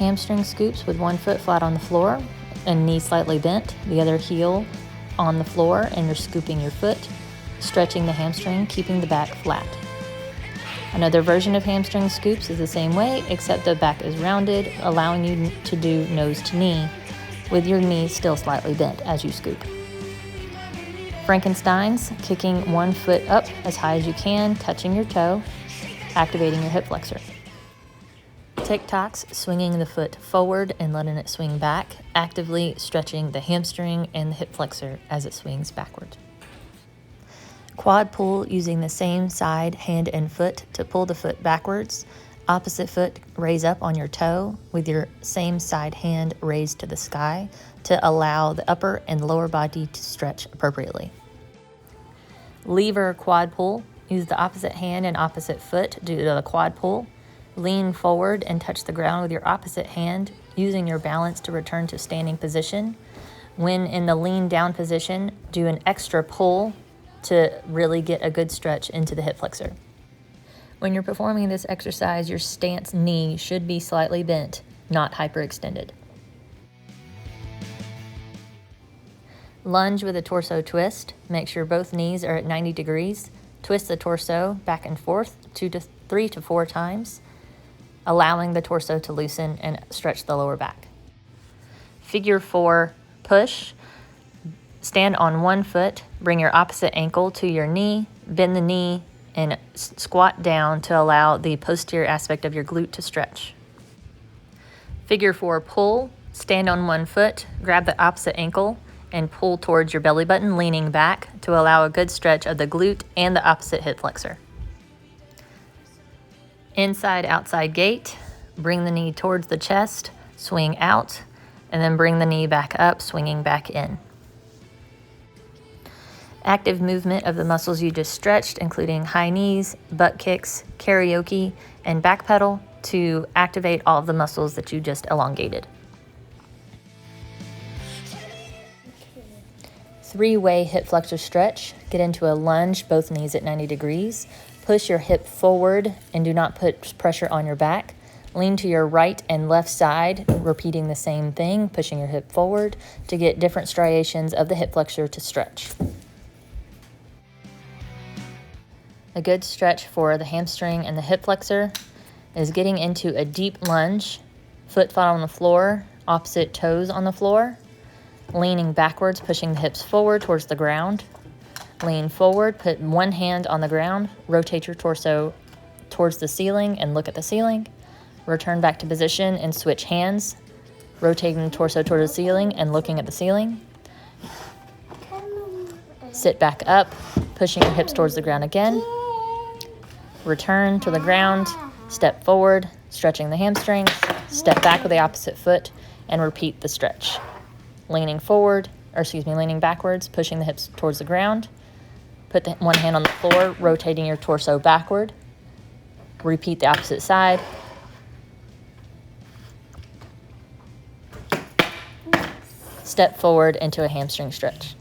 Hamstring scoops with one foot flat on the floor and knee slightly bent, the other heel on the floor, and you're scooping your foot, stretching the hamstring, keeping the back flat. Another version of hamstring scoops is the same way, except the back is rounded, allowing you to do nose to knee, with your knee still slightly bent as you scoop. Frankensteins, kicking one foot up as high as you can, touching your toe, activating your hip flexor. TikToks, swinging the foot forward and letting it swing back, actively stretching the hamstring and the hip flexor as it swings backward. Quad pull, using the same side, hand, and foot to pull the foot backwards. Opposite foot raise up on your toe with your same side hand raised to the sky to allow the upper and lower body to stretch appropriately. Lever quad pull, use the opposite hand and opposite foot to do the quad pull. Lean forward and touch the ground with your opposite hand, using your balance to return to standing position. When in the lean down position, do an extra pull to really get a good stretch into the hip flexor. When you're performing this exercise, your stance knee should be slightly bent, not hyperextended. Lunge with a torso twist. Make sure both knees are at 90 degrees. Twist the torso back and forth 3 to 4 times, allowing the torso to loosen and stretch the lower back. Figure 4 push. Stand on one foot, bring your opposite ankle to your knee, bend the knee, and squat down to allow the posterior aspect of your glute to stretch. Figure 4 pull. Stand on one foot, grab the opposite ankle, and pull towards your belly button, leaning back to allow a good stretch of the glute and the opposite hip flexor. Inside outside gate. Bring the knee towards the chest, swing out, and then bring the knee back up, swinging back in. Active movement of the muscles you just stretched, including high knees, butt kicks, karaoke, and back pedal to activate all of the muscles that you just elongated. 3-way hip flexor stretch. Get into a lunge, both knees at 90 degrees. Push your hip forward and do not put pressure on your back. Lean to your right and left side, repeating the same thing, pushing your hip forward to get different striations of the hip flexor to stretch. A good stretch for the hamstring and the hip flexor is getting into a deep lunge, foot flat on the floor, opposite toes on the floor, leaning backwards, pushing the hips forward towards the ground. Lean forward, put one hand on the ground, rotate your torso towards the ceiling and look at the ceiling. Return back to position and switch hands, rotating the torso towards the ceiling and looking at the ceiling. Sit back up, pushing your hips towards the ground again. Return to the ground, step forward, stretching the hamstrings, step back with the opposite foot, and repeat the stretch. Leaning backwards, pushing the hips towards the ground. Put one hand on the floor, rotating your torso backward. Repeat the opposite side. Step forward into a hamstring stretch.